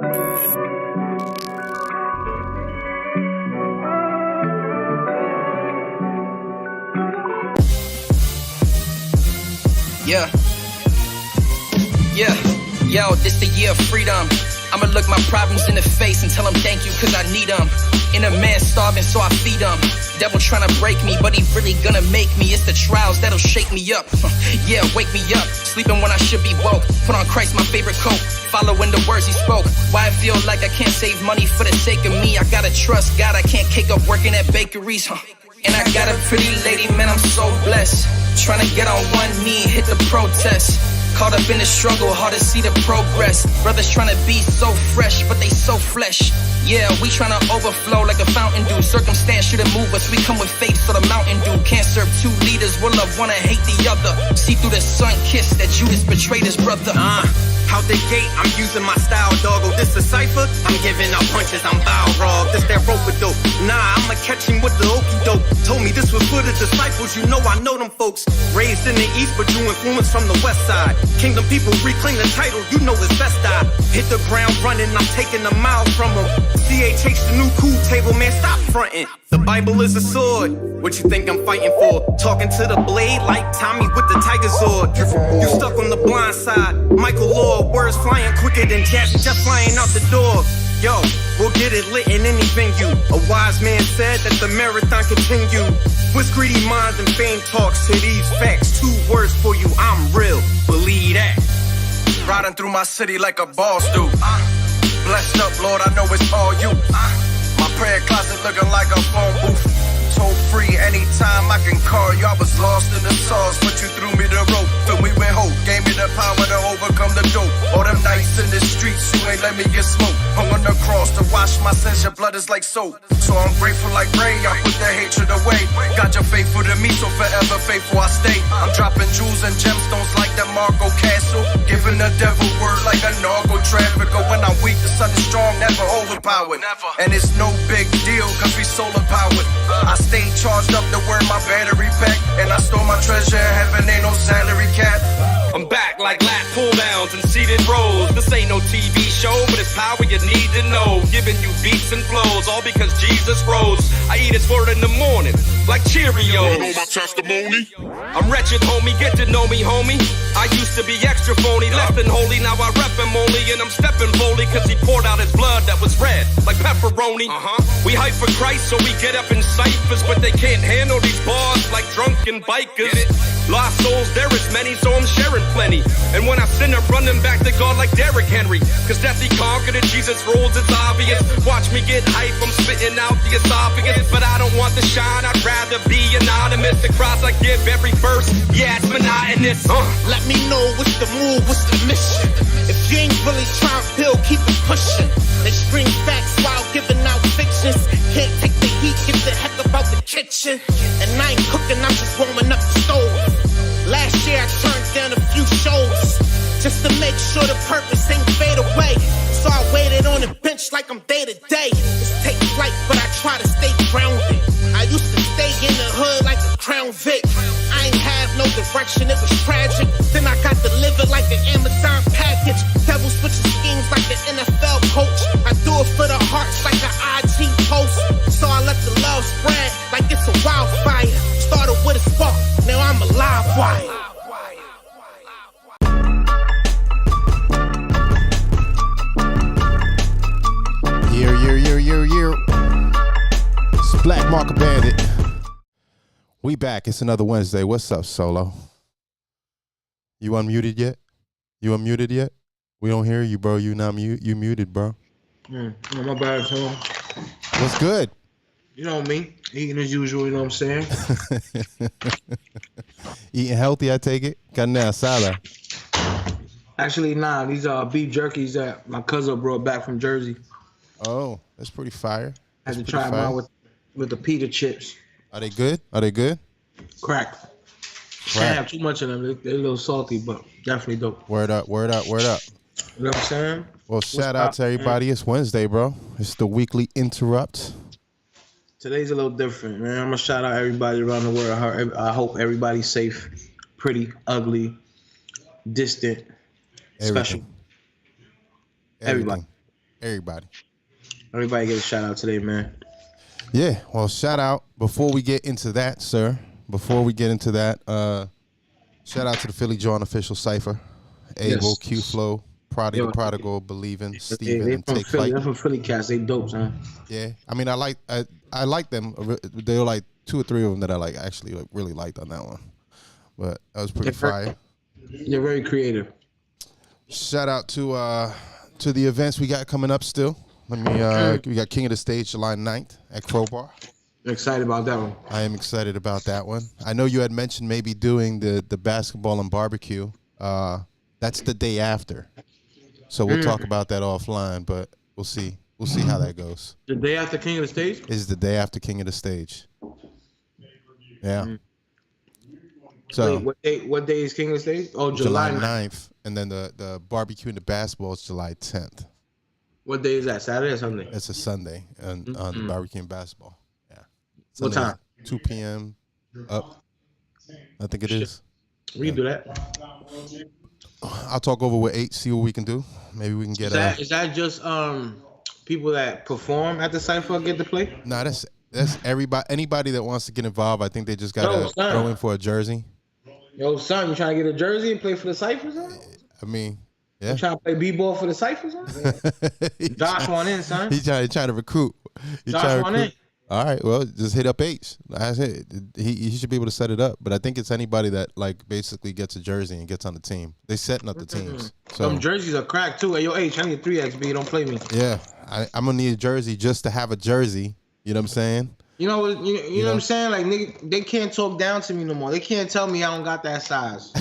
Yeah. Yo, this the year of freedom. I'ma look my problems in the face and tell them thank you cause I need them. Inner man starving so I feed them. Devil trying to break me, but he really gonna make me. It's the trials that'll shake me up. Yeah, wake me up. Sleeping when I should be woke. Put on Christ, my favorite coat. Following the words he spoke. Why I feel like I can't save money for the sake of me. I gotta trust God, I can't kick up working at bakeries. And I got a pretty lady, man, I'm so blessed. Trying to get on one knee, hit the protest. Caught up in the struggle, hard to see the progress. Brothers trying to be so fresh, but they so flesh. Yeah, we trying to overflow like a fountain do. Circumstance shouldn't move us, we come with faith, so the mountain dew. Can't serve two leaders, will love one and hate the other. See through the sun kiss that Judas betrayed his brother. Out the gate, I'm using my style, doggo. This a cipher? I'm giving out punches, I'm bow rob. This that rope dope. Nah, I'ma catch him with the okie doke. Told me this was for the disciples, you know I know them folks. Raised in the east, but you influenced from the west side. Kingdom people reclaim the title, you know it's best I hit the ground running, I'm taking a mile from them. CHH, the new cool table, man, stop fronting. The Bible is a sword, what you think I'm fighting for? Talking to the blade like Tommy with the tiger sword. You stuck on the blind side, Michael Lord, words flying quicker than jets just flying out the door. Yo, we'll get it lit in any venue. A wise man said that the marathon continue. With greedy minds and fame talks to these facts. 2 words for you, I'm real, believe that. Riding through my city like a boss do. Blessed up, Lord, I know it's all you. My prayer closet looking like a phone booth. Toll free anytime I can call you. I was lost in the sauce, but you threw me the rope. Filled me with hope, gave me the power to overcome the dope. All them nights in the streets, you ain't let me get smoked. Hung on the cross to wash my sins, your blood is like soap. So I'm grateful like rain, I put the hatred away. God, you're faithful to me, so forever faithful I stay. I'm dropping jewels and gemstones like that Marco Castle. Giving the devil word like a narco trafficker. When I'm weak, the sun is strong, never overpowered. And it's no big deal, cause we solar powered. I stay charged up to where my battery pack. And I store my treasure in heaven, ain't no salary cap. I'm back like lat pull downs and seated rows. This ain't no TV show, but it's power you need to know. Giving you beats and flows, all because Jesus rose. I eat his word in the morning, like Cheerios. Wanna know my testimony? I'm wretched, homie, get to know me, homie. I used to be extra phony, less than holy. Now I rep him only, and I'm stepping boldly, cause he poured out his blood that was red, like pepperoni. We hype for Christ, so we get up in ciphers, but they can't handle these bars like drunken bikers. Lost souls, there is many, so I'm sharing plenty. And when I sin, I'm running back to God like Derrick Henry. Cause death he conquered and Jesus rules, it's obvious. Watch me get hype, I'm spitting out the esophagus. But I don't want the shine, I'd rather be anonymous. The cross I give every verse, yeah, it's monotonous. Let me know what's the move, what's the mission. If you ain't really trying to build, keep it pushing. They scream facts while giving out fictions. Can't take the heat, get the heck about the kitchen. And I ain't cooking, I'm just warming up the stove. Last year I turned down a few shows just to make sure the purpose ain't fade away. So I waited on the bench like I'm day to day. Just take flight, but I try to stay grounded. I used to stay in the hood like a Crown Vic. I ain't have no direction, it was tragic. Then I got delivered like an Amazon package. Devil switching schemes like an NFL coach. I do it for the hearts like an IG post. So I let the love spread like it's a wildfire. Started with a spark, now I'm a live wire. Year. It's Black Market Bandit. We back. It's another Wednesday. What's up, Solo? You unmuted yet? We don't hear you, bro. You not mute. You muted, bro. Oh, my bad, Tom. What's good? You know me, eating as usual. You know what I'm saying? Eating healthy, I take it. Carne asada. Actually, nah. These are beef jerkies that my cousin brought back from Jersey. Oh, that's pretty fire. I had to try them out with the pita chips. Are they good? Crack. Can't have too much of them. They're a little salty, but definitely dope. Word up. You know what I'm saying? Well, shout out to everybody. Man. It's Wednesday, bro. It's the weekly interrupt. Today's a little different, man. I'm going to shout out everybody around the world. I hope everybody's safe, pretty, ugly, distant, special. Everything. Everybody. Everybody get a shout out today, man. Yeah, well, shout out. Before we get into that, sir, shout out to the Philly John official cipher. Abel, Yes. Q-Flow, Prodigy the Prodigal, Believing, Steven, They and from Take Philly. Flight. They're from Philly cats. They dope, son. Yeah, I mean, I like them. There were like 2 or 3 of them that I really liked on that one. But that was pretty fire. They're very creative. Shout out to the events we got coming up still. We got King of the Stage July 9th at Crowbar. Excited about that one. I am excited about that one. I know you had mentioned maybe doing the basketball and barbecue. That's the day after. So we'll talk about that offline, but we'll see. We'll see how that goes. The day after King of the Stage? Is the day after King of the Stage. Yeah. So Wait, what day is King of the Stage? Oh, July 9th. And then the barbecue and the basketball is July 10th. What day is that? Saturday or Sunday? It's a Sunday on the barbecue and basketball. Yeah. What Sunday, time? 2 p.m. up. I think it is. We can do that. I'll talk over with 8, see what we can do. Maybe we can get Is that just people that perform at the Cypher get to play? No, that's everybody. Anybody that wants to get involved, I think they just gotta throw in for a jersey. Yo, son, you trying to get a jersey and play for the Cyphers? Huh? I mean, yeah. You trying to play b-ball for the Cyphers? Huh? Josh on in, son. He's trying to recruit. Josh on in. All right, well, just hit up H. That's it. He should be able to set it up. But I think it's anybody that like basically gets a jersey and gets on the team. They setting up the teams. So Some jerseys are cracked too. Hey, yo, H, I need a 3XB. Don't play me. yeah, I'm gonna need a jersey just to have a jersey. You know what I'm saying? You know what? You know what I'm saying? Like, nigga, they can't talk down to me no more. They can't tell me I don't got that size.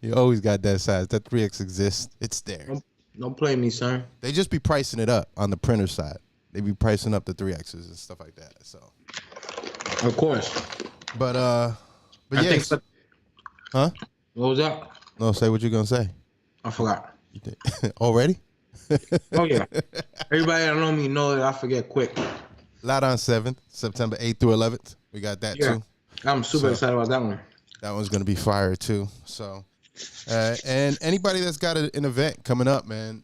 You always got that size. That 3X exists. It's there. Don't play me, son. They just be pricing it up on the printer side. They be pricing up the 3Xs and stuff like that. So, Of course. but I yes. think Huh? What was that? No, say what you gonna say. I forgot. Already? Oh yeah. Everybody that know me know that I forget quick. Loud on 7th, September 8th through 11th. We got that Yeah. too. I'm super excited about that one. That one's gonna be fire too. So, and anybody that's got an event coming up, man,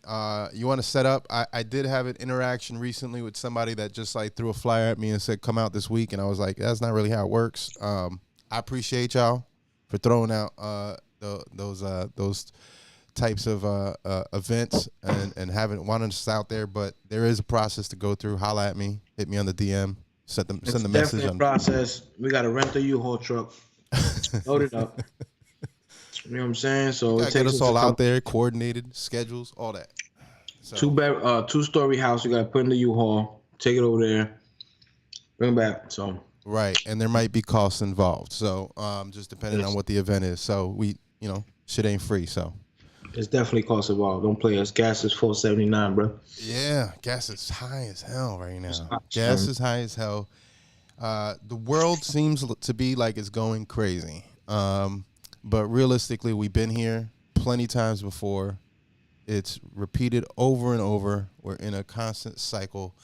you want to set up. I did have an interaction recently with somebody that just like threw a flyer at me and said, "Come out this week," and I was like, "That's not really how it works." I appreciate y'all for throwing out those types of events and wanting us out there, but there is a process to go through. Holla at me, hit me on the DM, send the message. Definitely a process. We got to rent a U-Haul truck, load it up. You know what I'm saying? So it Get takes us all out there, coordinated schedules, all that. So, 2-story house. We got to put in the U-Haul, take it over there, bring it back. So right, and there might be costs involved. So just depending on what the event is. So shit ain't free. So it's definitely cost involved. Don't play us. Gas is $4.79, bro. yeah, gas is high as hell right now. Gas is high as hell. The world seems to be like it's going crazy. But realistically, we've been here plenty times before. It's repeated over and over. We're in a constant cycle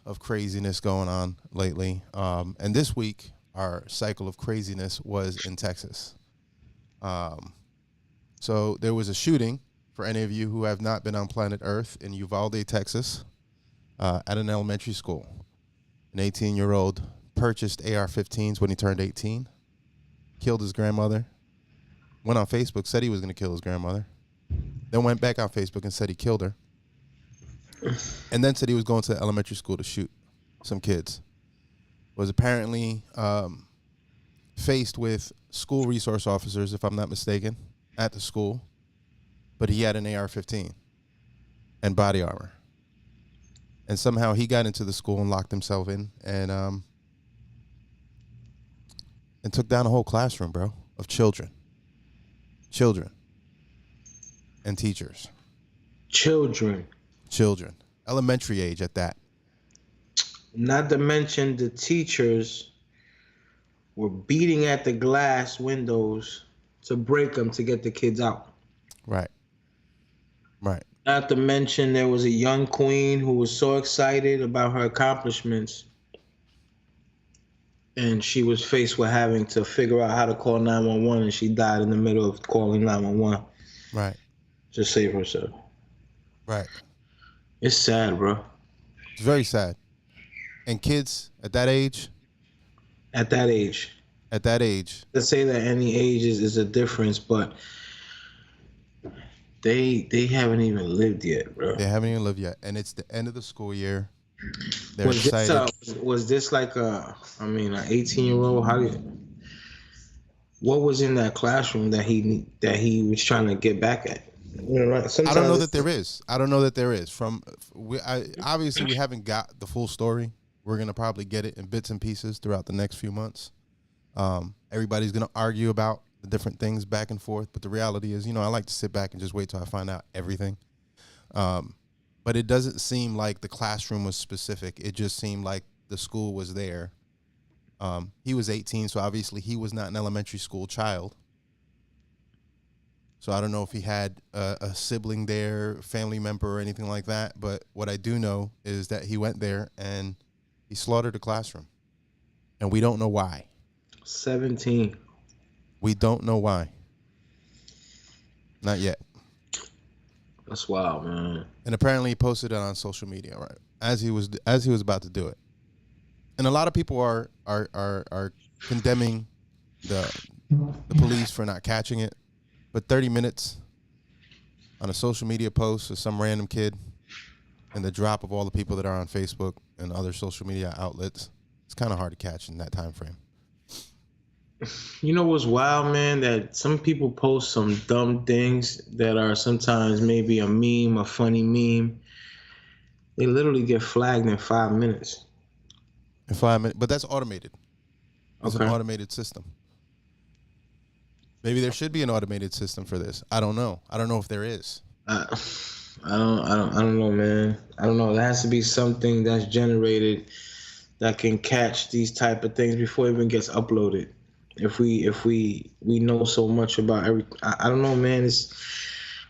of craziness going on lately. And this week, our cycle of craziness was in Texas. So there was a shooting, for any of you who have not been on planet Earth, in Uvalde, Texas, at an elementary school. An 18-year-old purchased AR-15s when he turned 18, killed his grandmother, went on Facebook, said he was going to kill his grandmother, then went back on Facebook and said he killed her, and then said he was going to the elementary school to shoot some kids. Was apparently faced with school resource officers, if I'm not mistaken, at the school, but he had an AR-15 and body armor. And somehow he got into the school and locked himself in and took down a whole classroom, bro, of children and teachers. Children, elementary age at that. Not to mention the teachers were beating at the glass windows to break them to get the kids out. Right. Not to mention there was a young queen who was so excited about her accomplishments, and she was faced with having to figure out how to call 911, and she died in the middle of calling 911. Right. To save herself. Right. It's sad, bro. It's very sad. And kids at that age, At that age, to say that any age is a difference, but they haven't even lived yet, bro. they haven't even lived yet. And it's the end of the school year. They're Was excited. was this like an 18-year-old? What was in that classroom that he was trying to get back at? You know, right? I don't know that there is. Obviously we haven't got the full story. We're gonna probably get it in bits and pieces throughout the next few months. Everybody's gonna argue about the different things back and forth, but the reality is, I like to sit back and just wait till I find out everything. But it doesn't seem like the classroom was specific. It just seemed like the school was there. He was 18, so obviously he was not an elementary school child. So I don't know if he had a sibling there, family member, or anything like that. But what I do know is that he went there and he slaughtered the classroom. And we don't know why. 17. We don't know why. Not yet. That's wild, man. And apparently he posted it on social media, right? As he was about to do it. And a lot of people are condemning the police for not catching it. But 30 minutes on a social media post of some random kid and the drop of all the people that are on Facebook and other social media outlets, it's kind of hard to catch in that time frame. You know what's wild, man? That some people post some dumb things that are sometimes maybe a meme, a funny meme. They literally get flagged in 5 minutes. In 5 minutes, but that's automated. It's Okay. an automated system. Maybe there should be an automated system for this. I don't know. I don't know if there is. I don't know, man. I don't know. There has to be something that's generated that can catch these type of things before it even gets uploaded. If we know so much about I don't know, man.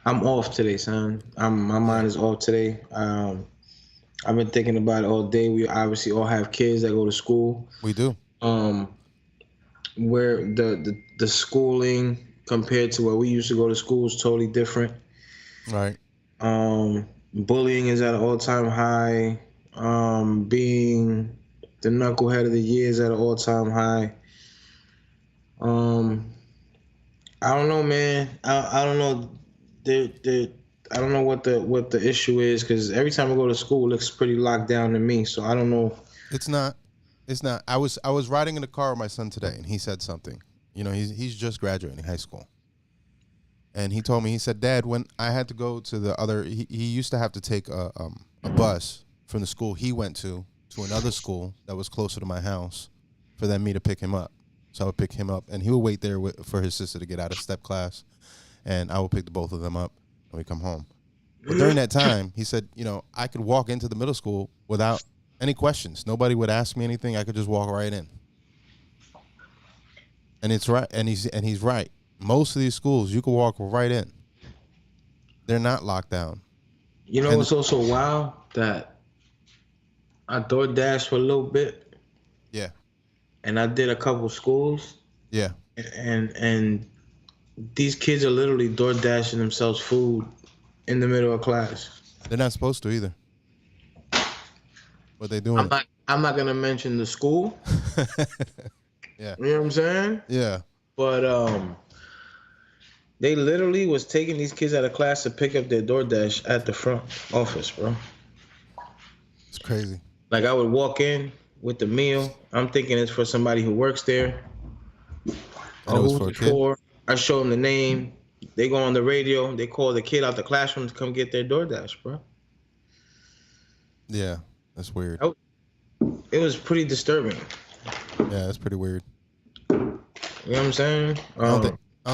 I'm off today, son. My mind is off today. I've been thinking about it all day. We obviously all have kids that go to school. We do. Where the schooling compared to where we used to go to school is totally different. Right. Bullying is at an all-time high. Being the knucklehead of the year is at an all-time high. I don't know, man. I don't know. I don't know what the issue is, because every time I go to school, it looks pretty locked down to me. So I don't know. It's not. I was riding in the car with my son today, and he said something. He's just graduating high school, and he told me, he said, "Dad, when I had to go to the other, he used to have to take a bus from the school he went to another school that was closer to my house for me to pick him up. So I would pick him up, and he would wait there for his sister to get out of step class, and I would pick the both of them up, and we come home. But during that time, he said, I could walk into the middle school without any questions. Nobody would ask me anything. I could just walk right in. And it's right, and he's right. Most of these schools, you can walk right in. They're not locked down. You know what's also wild? That I DoorDash for a little bit. Yeah. And I did a couple schools. Yeah. And these kids are literally DoorDashing themselves food in the middle of class. They're not supposed to either. But they're doing it. I'm not gonna mention the school. Yeah. You know what I'm saying? Yeah. But they literally was taking these kids out of class to pick up their DoorDash at the front office, bro. It's crazy. Like, I would walk in with the meal. I'm thinking it's for somebody who works there. And it was for a kid? I show them the name. They go on the radio. They call the kid out the classroom to come get their DoorDash, bro. Yeah, that's weird. It was pretty disturbing. Yeah, that's pretty weird. You know what I'm saying? I don't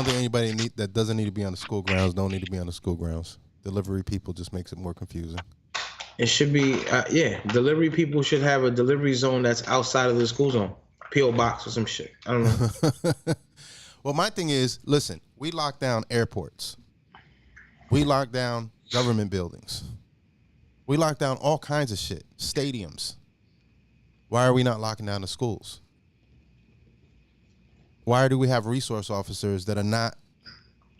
think anybody that doesn't need to be on the school grounds don't need to be on the school grounds. Delivery people just makes it more confusing. It should be, delivery people should have a delivery zone that's outside of the school zone. P.O. box or some shit. I don't know. Well, my thing is, listen, we lock down airports. We lock down government buildings. We lock down all kinds of shit. Stadiums. Why are we not locking down the schools? Why do we have resource officers that are not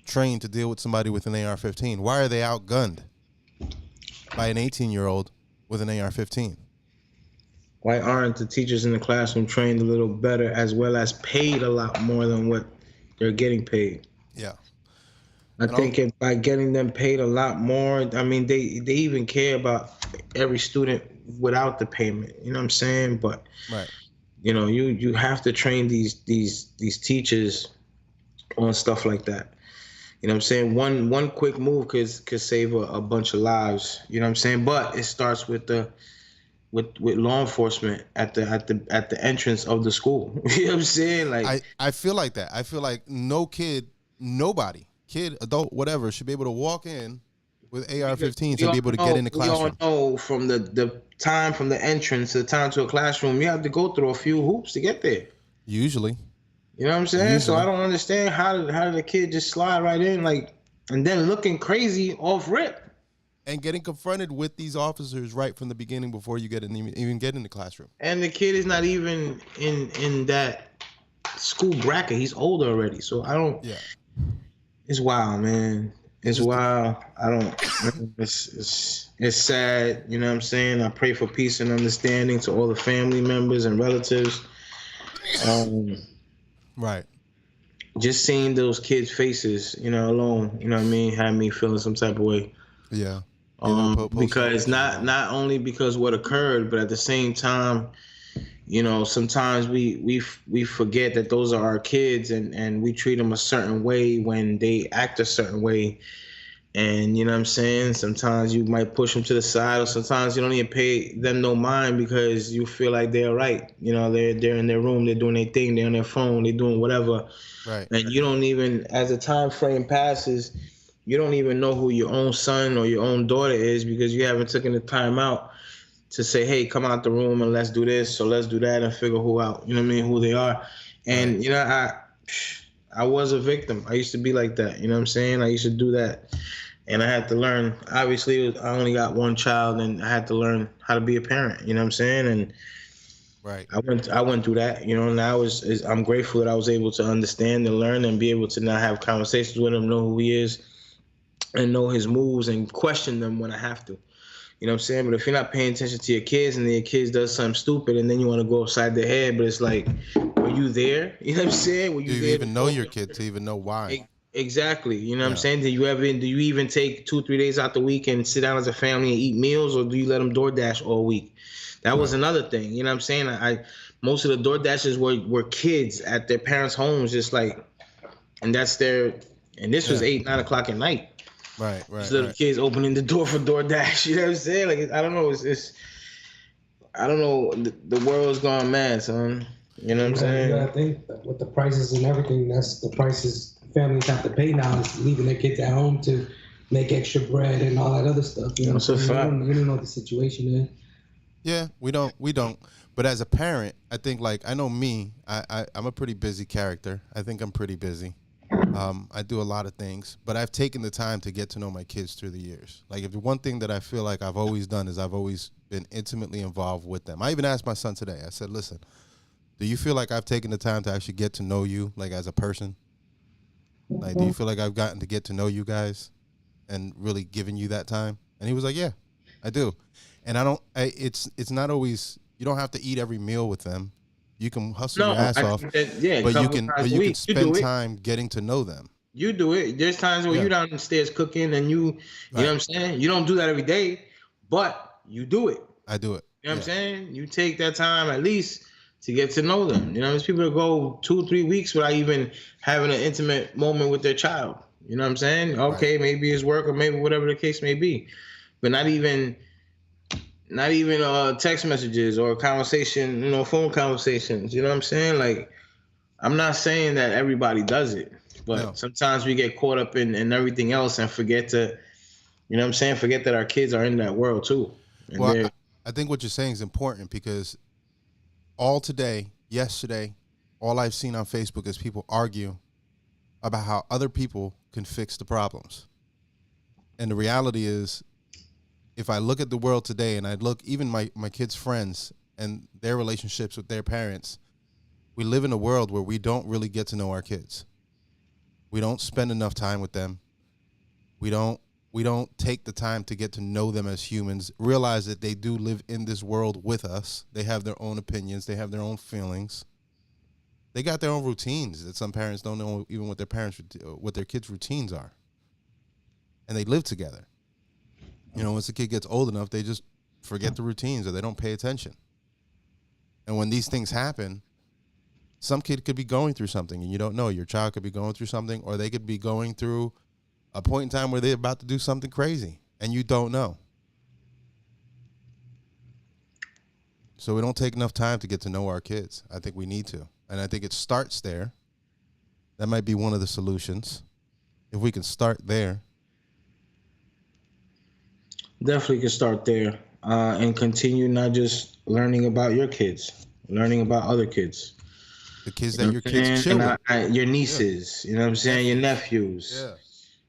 trained to deal with somebody with an AR-15? Why are they outgunned? by an 18-year-old with an AR-15? Why aren't the teachers in the classroom trained a little better, as well as paid a lot more than what they're getting paid? Yeah. I think by getting them paid a lot more, I mean, they even care about every student without the payment. You know what I'm saying? But Right. you know, you have to train these teachers on stuff like that. You know what I'm saying? One quick move could save a bunch of lives. You know what I'm saying? But it starts with law enforcement at the entrance of the school. You know what I'm saying? Like I feel like that. I feel like nobody, kid, adult, whatever, should be able to walk in with AR-15s and be able to get in the classroom. We all know from the time from the entrance to the time to a classroom, you have to go through a few hoops to get there. Usually. You know what I'm saying? So I don't understand how did the kid just slide right in, like, and then looking crazy off rip. And getting confronted with these officers right from the beginning before you even get in the classroom. And the kid is not even in that school bracket. He's older already. So I don't. Yeah. It's wild, man. It's wild. I don't. It's sad. You know what I'm saying? I pray for peace and understanding to all the family members and relatives. Right. Just seeing those kids' faces, you know, alone, you know what I mean, had me feeling some type of way. Yeah. Because not only because what occurred, but at the same time, you know, sometimes we forget that those are our kids, and we treat them a certain way when they act a certain way. And you know what I'm saying? Sometimes you might push them to the side, or sometimes you don't even pay them no mind because you feel like they're right. You know, they're in their room, they're doing their thing, they're on their phone, they're doing whatever. Right. And you don't even, as the time frame passes, you don't even know who your own son or your own daughter is because you haven't taken the time out to say, hey, come out the room and let's do this, so let's do that, and figure who out, you know what I mean, who they are. And, you know, I was a victim. I used to be like that, you know what I'm saying? I used to do that. And I had to learn, obviously, I only got one child, and I had to learn how to be a parent, you know what I'm saying? And right. I went through that, you know, and I'm grateful that I was able to understand and learn and be able to now have conversations with him, know who he is, and know his moves and question them when I have to. You know what I'm saying? But if you're not paying attention to your kids and then your kids does something stupid and then you want to go upside their head, but it's like, were you there? You know what I'm saying? Do you even know your kid to even know why? Exactly. You know what I'm saying? Do you even take 2-3 days out the week and sit down as a family and eat meals, or do you let them DoorDash all week? That was another thing. You know what I'm saying? Most of the DoorDashers were kids at their parents' homes, just like, and that's their, and this was 8-9 o'clock at night. Right. These little kids opening the door for DoorDash. You know what I'm saying? Like, I don't know. It's I don't know. The world's gone mad, son. You know what I'm saying? You gotta think that with the prices and everything, that's the prices families have to pay now, is leaving their kids at home to make extra bread and all that other stuff. You know, that's a fact. You don't know what the situation is. Yeah, we don't. But as a parent, I think, like, I know me, I'm a pretty busy character. I think I'm pretty busy. I do a lot of things, but I've taken the time to get to know my kids through the years. Like, if the one thing that I feel like I've always done is I've always been intimately involved with them. I even asked my son today, I said, listen, do you feel like I've taken the time to actually get to know you, like, as a person? Like, do you feel like I've gotten to get to know you guys and really given you that time? And he was like, yeah, I do. And it's not always, you don't have to eat every meal with them. You can hustle your ass off, but you can spend time getting to know them. You do it. There's times where you're downstairs cooking and you know what I'm saying? You don't do that every day, but you do it. I do it. You know what I'm saying? You take that time at least to get to know them. You know, there's people that go 2-3 weeks without even having an intimate moment with their child. You know what I'm saying? Okay, maybe it's work or maybe whatever the case may be, but not even text messages or conversation, you know, phone conversations. You know what I'm saying? Like, I'm not saying that everybody does it, but sometimes we get caught up in everything else and forget to, you know what I'm saying? Forget that our kids are in that world too. And well, I think what you're saying is important because yesterday, all I've seen on Facebook is people argue about how other people can fix the problems. And the reality is, if I look at the world today and I look even my kids' friends and their relationships with their parents, we live in a world where we don't really get to know our kids. We don't spend enough time with them. We don't We don't take the time to get to know them as humans, realize that they do live in this world with us. They have their own opinions. They have their own feelings. They got their own routines that some parents don't know even what their kids' routines are. And they live together. Once the kid gets old enough, they just forget the routines or they don't pay attention. And when these things happen, some kid could be going through something and you don't know. Your child could be going through something, or they could be going through a point in time where they're about to do something crazy and you don't know. So we don't take enough time to get to know our kids. I think we need to. And I think it starts there. That might be one of the solutions. If we can start there. Definitely can start there, and continue not just learning about your kids, learning about other kids. The kids that your kids chill with. Your nieces, you know what I'm saying? Your nephews. Yeah.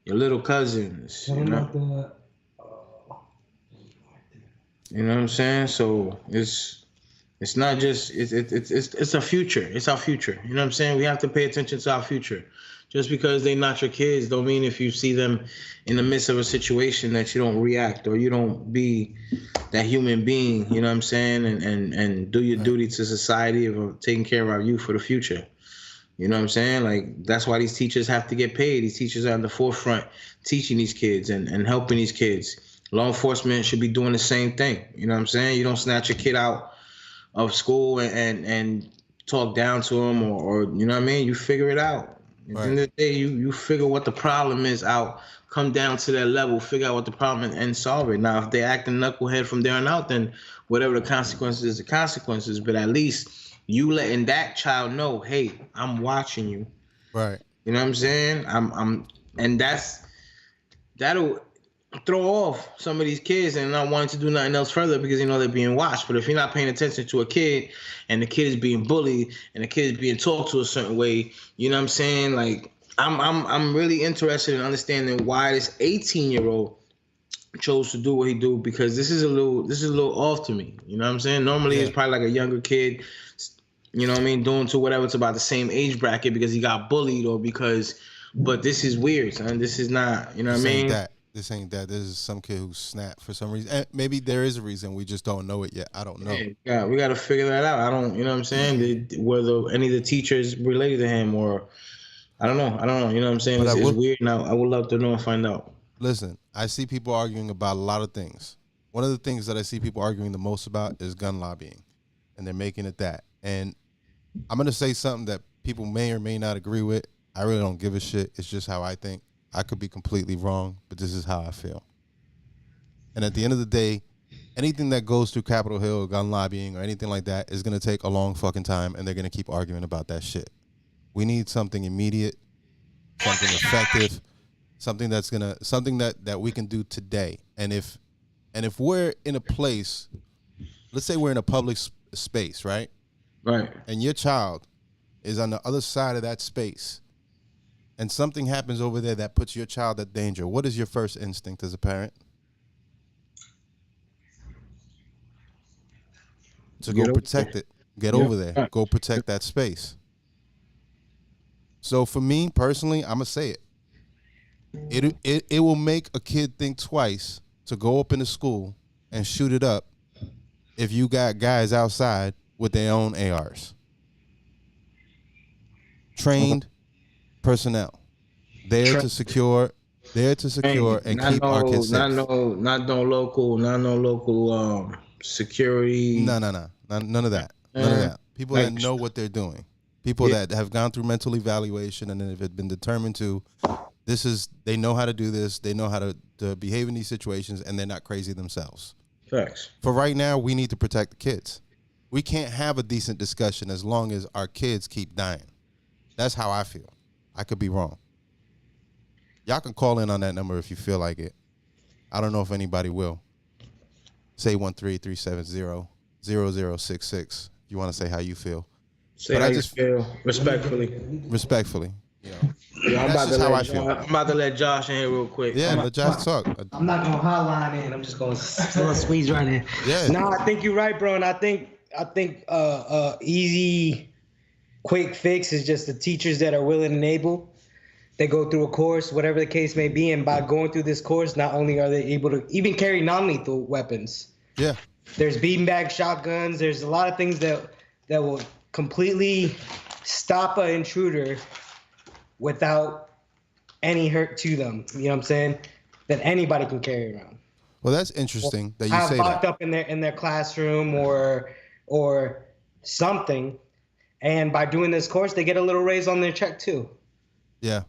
Your little cousins, you know what I'm saying? So it's not just it's a future. It's our future. You know what I'm saying? We have to pay attention to our future. Just because they're not your kids don't mean if you see them in the midst of a situation that you don't react or you don't be that human being, you know what I'm saying? And do your duty to society of taking care of our youth for the future. You know what I'm saying? Like, that's why these teachers have to get paid. These teachers are on the forefront teaching these kids and helping these kids. Law enforcement should be doing the same thing. You know what I'm saying? You don't snatch a kid out of school and talk down to him or you know what I mean? You figure it out. At the end of the day, you figure what the problem is out, come down to that level, figure out what the problem is, and solve it. Now, if they act a knucklehead from there on out, then whatever the consequences is, the consequences. But at least you letting that child know, hey, I'm watching you. Right. You know what I'm saying? And that'll throw off some of these kids and not wanting to do nothing else further because they're being watched. But if you're not paying attention to a kid and the kid is being bullied and the kid is being talked to a certain way, you know what I'm saying? Like, I'm really interested in understanding why this 18-year-old chose to do what he do, because this is a little off to me. You know what I'm saying? Normally it's probably like a younger kid, you know what I mean, doing to whatever, it's about the same age bracket because he got bullied or because, but this is weird, son. This is not, you know what I mean? This ain't that. This is some kid who snapped for some reason. And maybe there is a reason. We just don't know it yet. I don't know. Yeah, we got to figure that out. I don't, you know what I'm saying? Whether any of the teachers related to him or, I don't know. You know what I'm saying? It's weird now. I would love to know and find out. Listen, I see people arguing about a lot of things. One of the things that I see people arguing the most about is gun lobbying. And they're making it that. And I'm going to say something that people may or may not agree with. I really don't give a shit. It's just how I think. I could be completely wrong, but this is how I feel. And at the end of the day, anything that goes through Capitol Hill, gun lobbying, or anything like that is going to take a long fucking time, and they're going to keep arguing about that shit. We need something immediate, something effective, something that we can do today. And if we're in a place, let's say we're in a public space, right? Right. And your child is on the other side of that space, and something happens over there that puts your child at danger, what is your first instinct as a parent? To go protect it. Get over there. Go protect that space. So for me, personally, I'm going to say it. It will make a kid think twice to go up into school and shoot it up if you got guys outside with their own ARs. Trained personnel there to secure and keep our kids safe. Not no local security. No, none of that. None of that. People that know what they're doing. People that have gone through mental evaluation and have been determined to, they know how to do this, they know how to behave in these situations, and they're not crazy themselves. Facts. For right now, we need to protect the kids. We can't have a decent discussion as long as our kids keep dying. That's how I feel. I could be wrong. Y'all can call in on that number if you feel like it. I don't know if anybody will. Say 1-3-370-0066. If you want to say how you feel. Say how you feel. Respectfully. Respectfully. Yeah, I'm about to let Josh in here real quick. Yeah, let Josh talk. I'm not gonna hotline in. I'm just gonna squeeze right in. Yeah. No, I think you're right, bro. And I think easy, quick fix is just the teachers that are willing and able they go through a course, whatever the case may be, and by going through this course, not only are they able to even carry non-lethal weapons. Yeah. There's beanbag shotguns. There's a lot of things that will completely stop an intruder without any hurt to them. You know what I'm saying? That anybody can carry around. Well, that's interesting that you Have say locked that. up in their classroom or something, and by doing this course, they get a little raise on their check too. Yeah.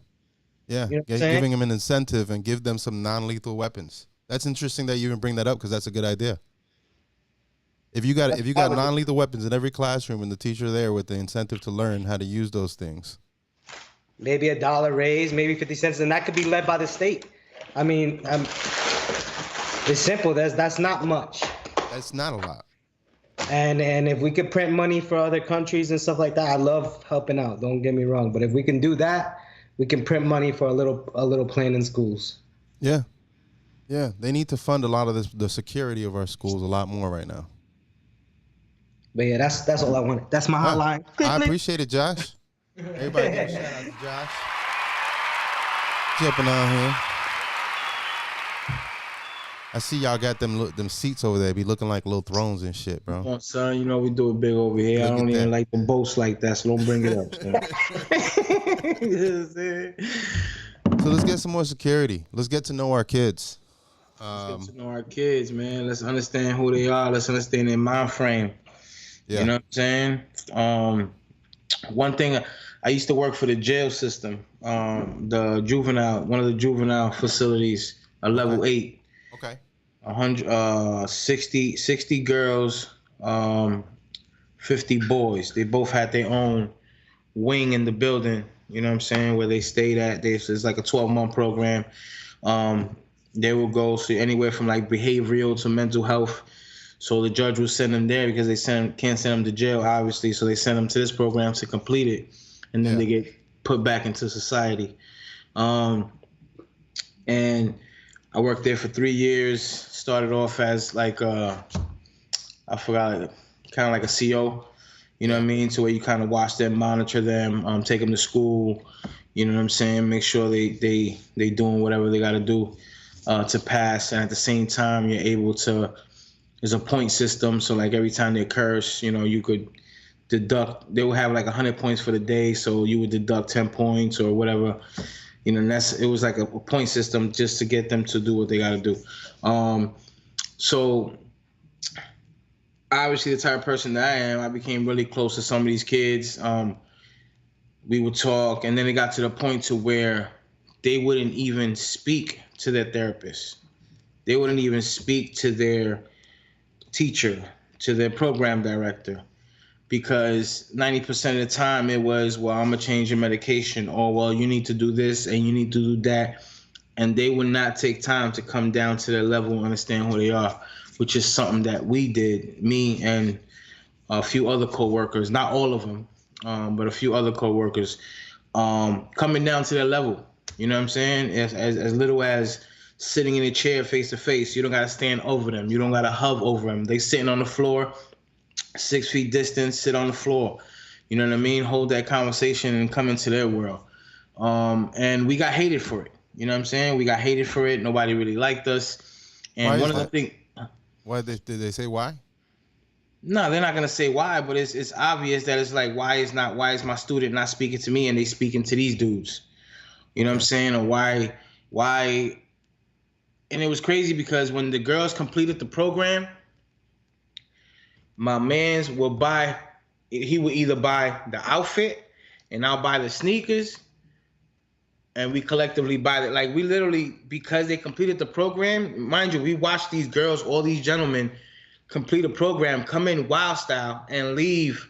Yeah. You know what I'm saying? Giving them an incentive and give them some non-lethal weapons. That's interesting that you even bring that up because that's a good idea. If you got non-lethal weapons in every classroom and the teacher there with the incentive to learn how to use those things. Maybe $1 raise, maybe 50 cents, and that could be led by the state. I mean, it's simple. That's not much. That's not a lot. And if we could print money for other countries and stuff like that, I love helping out. Don't get me wrong, but if we can do that, we can print money for a little plan in schools. Yeah, yeah. They need to fund a lot of the security of our schools a lot more right now. But yeah, that's all I wanted. That's my hotline. I appreciate it, Josh. Everybody give a shout out to Josh. Jumping on here. I see y'all got them seats over there be looking like little thrones and shit, bro. Come on, son, you know we do it big over here. I don't even like the boats like that, so don't bring it up. Son. You know what I'm saying? So let's get some more security. Let's get to know our kids. Let's get to know our kids, man. Let's understand who they are. Let's understand their mind frame. Yeah. You know what I'm saying? One thing, I used to work for the jail system, one of the juvenile facilities, a level 8. Okay. 60 girls, 50 boys. They both had their own wing in the building, you know what I'm saying, where they stayed at. It's like a 12-month program. They will go anywhere from like behavioral to mental health. So the judge will send them there because they can't send them to jail, obviously. So they send them to this program to complete it, and then they get put back into society. And I worked there for 3 years. Started off as like kind of like a CO. You know what I mean? To where you kind of watch them, monitor them, take them to school. You know what I'm saying? Make sure they doing whatever they got to do to pass. And at the same time, you're able to. There's a point system, so like every time they curse, you know, you could deduct. They will have like 100 points for the day, so you would deduct 10 points or whatever. You know, and it was like a point system just to get them to do what they got to do. So obviously the type of person that I am, I became really close to some of these kids. We would talk, and then it got to the point to where they wouldn't even speak to their therapist. They wouldn't even speak to their teacher, to their program director, because 90% of the time it was, well, I'm gonna change your medication, or well, you need to do this and you need to do that, and they would not take time to come down to their level and understand who they are, which is something that we did, me and a few other co-workers, not all of them, but a few other co-workers, coming down to their level. You know what I'm saying? As little as sitting in a chair face to face. You don't gotta stand over them. You don't gotta hover over them. They sitting on the floor, 6 feet distance, sit on the floor. You know what I mean? Hold that conversation and come into their world. And we got hated for it. You know what I'm saying? We got hated for it. Nobody really liked us. And one of the things. Why did they say why? No, they're not gonna say why, but it's obvious that it's like, why is my student not speaking to me and they speaking to these dudes? You know what I'm saying? Or why? And it was crazy because when the girls completed the program, my mans will he would either buy the outfit and I'll buy the sneakers, and we collectively buy it. Like, we literally, because they completed the program, mind you, we watched these girls, all these gentlemen complete a program, come in wild style and leave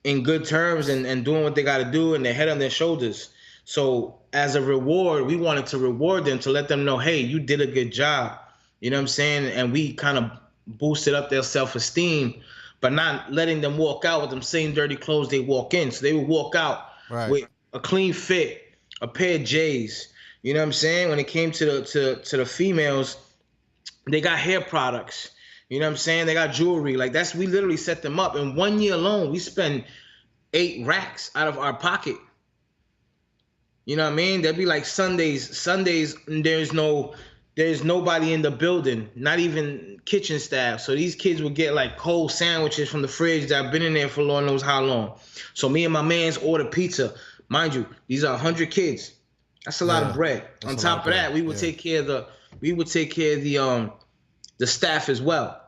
in good terms and doing what they got to do, and their head on their shoulders. So as a reward, we wanted to reward them, to let them know, hey, you did a good job. You know what I'm saying? And we kind of boosted up their self-esteem, but not letting them walk out with them same dirty clothes they walk in. So they would walk out with a clean fit, a pair of J's. You know what I'm saying? When it came to the females, they got hair products. You know what I'm saying? They got jewelry. Like, we literally set them up. In 1 year alone, we spent 8 racks out of our pocket You know what I mean? There'd be like Sundays, there's nobody in the building, not even kitchen staff. So these kids would get like cold sandwiches from the fridge that have been in there for Lord knows how long. So me and my mans order pizza. Mind you, these are 100 kids. That's a lot of bread. On top of that, we would take care of the staff as well.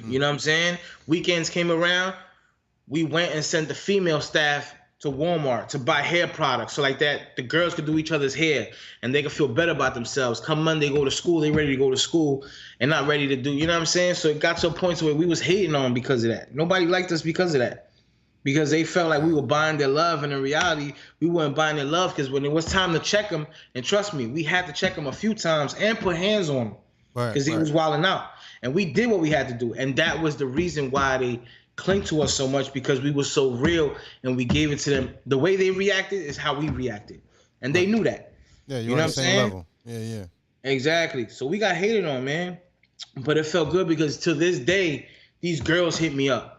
You know what I'm saying? Weekends came around, we went and sent the female staff to Walmart to buy hair products. So like that, the girls could do each other's hair and they could feel better about themselves. Come Monday, go to school, they ready to go to school and not ready to do, you know what I'm saying? So it got to a point where we was hating on because of that. Nobody liked us because of that. Because they felt like we were buying their love, and in reality, we weren't buying their love, because when it was time to check them, and trust me, we had to check them a few times and put hands on them because he was wilding out. And we did what we had to do. And that was the reason why they cling to us so much, because we were so real and we gave it to them. The way they reacted is how we reacted. And they knew that. Yeah, you know what I'm saying? Level. Yeah. Exactly. So we got hated on, man. But it felt good because to this day, these girls hit me up.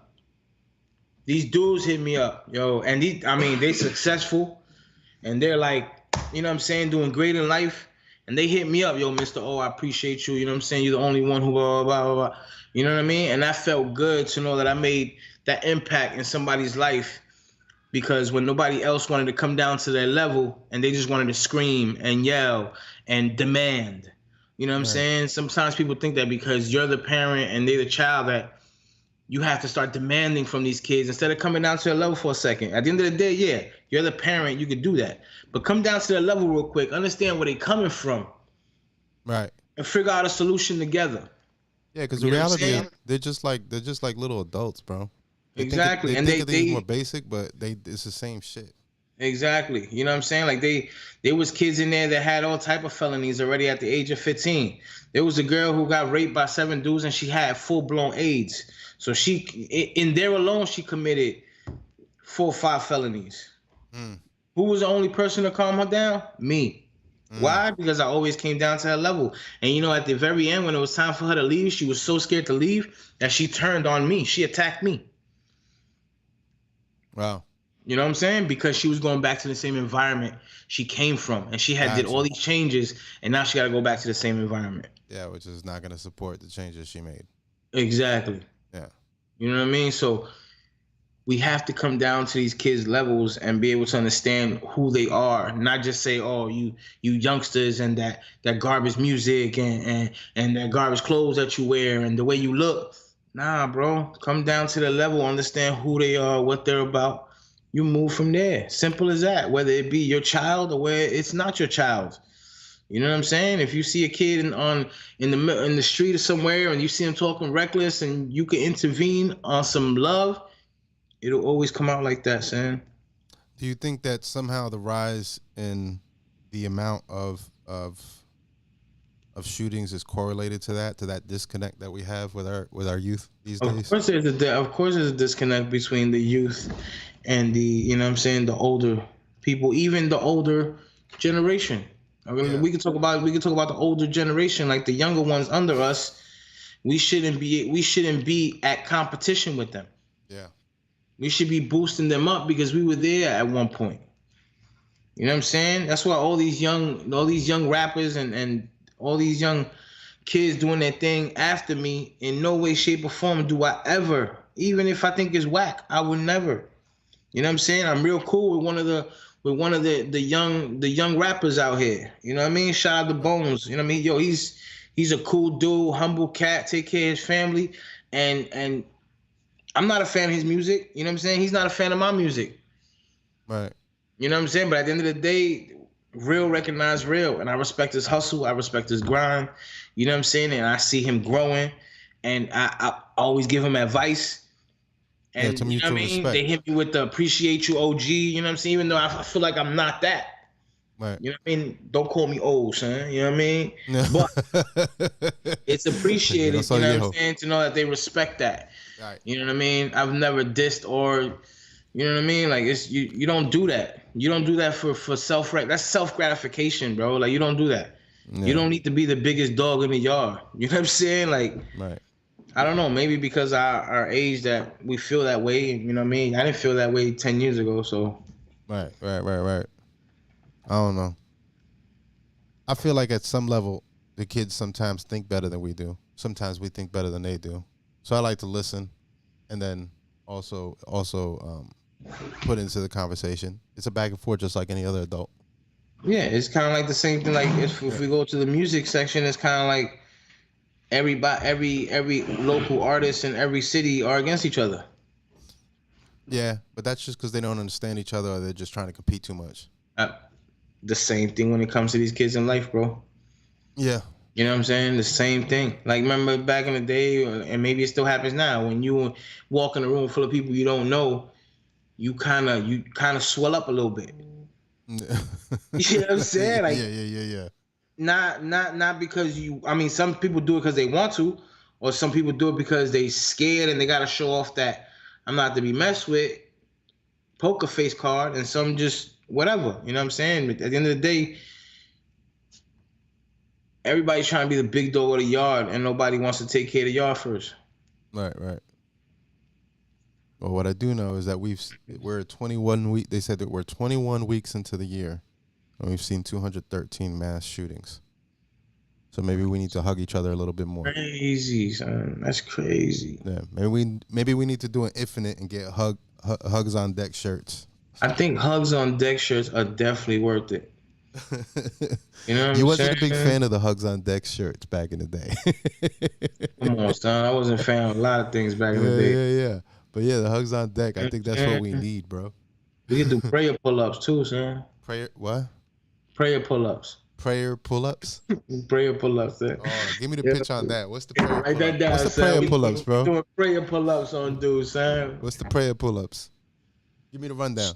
These dudes hit me up, yo. And they successful. And they're like, you know what I'm saying, doing great in life. And they hit me up, yo, Mr. O, I appreciate you. You know what I'm saying? You're the only one who blah, blah, blah, blah. You know what I mean? And that felt good to know that I made that impact in somebody's life, because when nobody else wanted to come down to their level and they just wanted to scream and yell and demand. You know what I'm saying? Sometimes people think that because you're the parent and they're the child that you have to start demanding from these kids instead of coming down to their level for a second. At the end of the day, yeah, you're the parent, you could do that. But come down to their level real quick, understand where they're coming from. Right. And figure out a solution together. Yeah, because the reality is they're just like little adults, bro. Exactly. They think they're more basic, but it's the same shit. Exactly. You know what I'm saying? Like there was kids in there that had all type of felonies already at the age of 15. There was a girl who got raped by 7 dudes and she had full-blown AIDS. So she, in there alone, she committed 4 or 5 felonies. Who was the only person to calm her down? Me. Why? Because I always came down to her level. And you know, at the very end, when it was time for her to leave, she was so scared to leave that she turned on me. She attacked me. Wow. You know what I'm saying? Because she was going back to the same environment she came from. And she did all these changes, and now she got to go back to the same environment. Yeah, which is not going to support the changes she made. Exactly. Yeah. You know what I mean? So we have to come down to these kids' levels and be able to understand who they are, not just say, oh, you youngsters and that garbage music and that garbage clothes that you wear and the way you look. Nah, bro. Come down to the level, understand who they are, what they're about. You move from there. Simple as that, whether it be your child or where it's not your child. You know what I'm saying? If you see a kid in the street or somewhere and you see him talking reckless and you can intervene on some love, it'll always come out like that, son. Do you think that somehow the rise in the amount of shootings is correlated to that disconnect that we have with our youth these days? Of course there's a disconnect between the youth and the, you know what I'm saying, the older people, even the older generation. I mean, we can talk about the older generation, like the younger ones under us. We shouldn't be at competition with them. Yeah. We should be boosting them up because we were there at one point. You know what I'm saying? That's why all these young rappers and all these young kids doing their thing after me, in no way, shape, or form do I ever, even if I think it's whack, I would never. You know what I'm saying? I'm real cool with one of the young rappers out here. You know what I mean? Shout out to Bones. You know what I mean? Yo, he's a cool dude, humble cat, take care of his family, and I'm not a fan of his music. You know what I'm saying? He's not a fan of my music. Right. You know what I'm saying? But at the end of the day, real recognize real. And I respect his hustle. I respect his grind. You know what I'm saying? And I see him growing. And I always give him advice. And you know what I mean? Respect. They hit me with the appreciate you OG. You know what I'm saying? Even though I feel like I'm not that. Right. You know what I mean? Don't call me old, son. You know what I mean? But it's appreciated, you know what I'm saying, to know that they respect that. Right. You know what I mean? I've never dissed or, you know what I mean? Like, it's you don't do that. You don't do that for that's self-gratification, bro. Like, you don't do that. Yeah. You don't need to be the biggest dog in the yard. You know what I'm saying? Like, right. I don't know, maybe because our age that we feel that way, you know what I mean? I didn't feel that way 10 years ago, so. Right. I don't know. I feel like at some level, the kids sometimes think better than we do. Sometimes we think better than they do. So I like to listen, and then also put into the conversation. It's a back and forth, just like any other adult. Yeah, it's kind of like the same thing. Like if we go to the music section, it's kind of like every local artist in every city are against each other. Yeah, but that's just because they don't understand each other, or they're just trying to compete too much. The same thing when it comes to these kids in life, bro. Yeah. You know what I'm saying? The same thing. Like, remember back in the day, and maybe it still happens now, when you walk in a room full of people you don't know, you kind of swell up a little bit. You know what I'm saying? Like, yeah. Not because some people do it because they want to, or some people do it because they scared and they got to show off that I'm not to be messed with, poker face card, and some just whatever. You know what I'm saying? But at the end of the day, everybody's trying to be the big dog of the yard, and nobody wants to take care of the yard first. Right. Well, what I do know is that we're 21 weeks. They said that we're 21 weeks into the year, and we've seen 213 mass shootings. So maybe we need to hug each other a little bit more. Crazy, son. That's crazy. Yeah, maybe we need to do an infinite and get hugs on deck shirts. I think hugs on deck shirts are definitely worth it. You know what I'm saying? You wasn't a big fan of the hugs on deck shirts back in the day. Come on, son. I wasn't a fan of a lot of things back in the day. Yeah. But yeah, the hugs on deck, I think that's what we need, bro. We can do prayer pull-ups too, son. Prayer what? Prayer pull-ups. Prayer pull-ups? Prayer pull-ups. Oh, give me the pitch on that. What's the prayer Write that pull-ups? down, What's the prayer pull-ups, bro? Doing prayer pull-ups on dudes, son. What's the prayer pull-ups? Give me the rundown.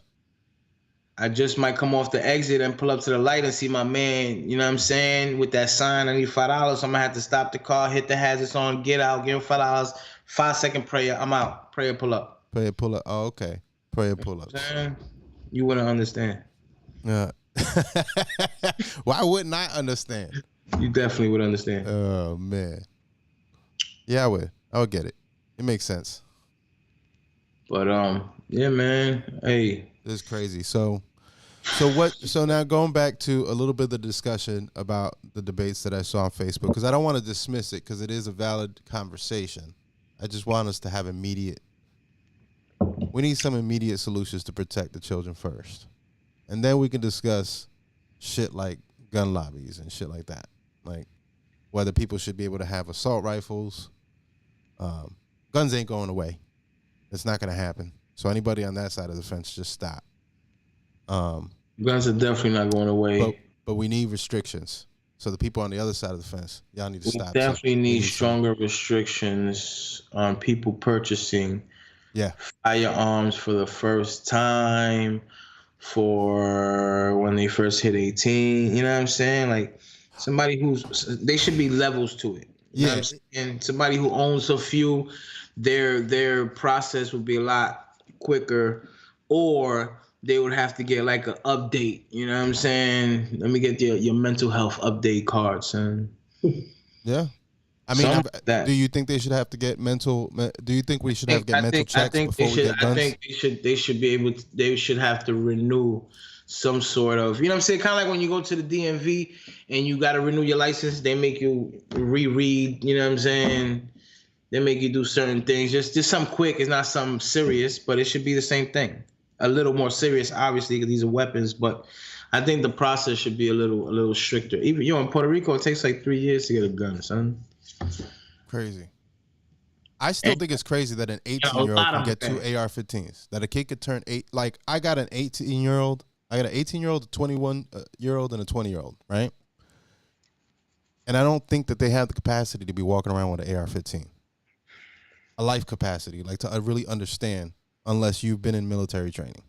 I just might come off the exit and pull up to the light and see my man, you know what I'm saying, with that sign. I need $5. So I'm going to have to stop the car, hit the hazards on, get out, give him $5, 5-second prayer, I'm out. Prayer pull-up. Prayer pull-up. Oh, okay. Prayer pull-ups. You wouldn't understand. Yeah. Why wouldn't I understand? You definitely would understand. Oh, man. Yeah, I would. I would get it. It makes sense. But, yeah, man. Hey. This is crazy. So now going back to a little bit of the discussion about the debates that I saw on Facebook, because I don't want to dismiss it because it is a valid conversation. I just want us to have we need some immediate solutions to protect the children first. And then we can discuss shit like gun lobbies and shit like that. Like whether people should be able to have assault rifles. Guns ain't going away. It's not going to happen. So anybody on that side of the fence, just stop. Guns are definitely not going away. But we need restrictions. So the people on the other side of the fence, y'all need to stop. We definitely need stronger restrictions on people purchasing firearms for the first time, for when they first hit 18. You know what I'm saying? Like somebody they should be levels to it. You know what I'm saying? And somebody who owns a few, their process would be a lot quicker, or they would have to get like an update. You know what I'm saying? Let me get your mental health update card, son. Yeah. I mean, do you think they should have to get mental? Do you think we should have mental checks before we get guns? I think they should be able to. They should have to renew some sort of. You know what I'm saying? Kind of like when you go to the DMV and you got to renew your license. They make you reread. You know what I'm saying? They make you do certain things. Just something quick. It's not something serious, but it should be the same thing. A little more serious, obviously, because these are weapons. But I think the process should be a little stricter. Even in Puerto Rico, it takes like 3 years to get a gun, son. Crazy. I still think it's crazy that an 18-year-old can get 2 AR-15s. That a kid could turn 8. Like I got an 18-year-old, a 21-year-old, and a 20-year-old, right? And I don't think that they have the capacity to be walking around with an AR-15. A life capacity, like to really understand, unless you've been in military training.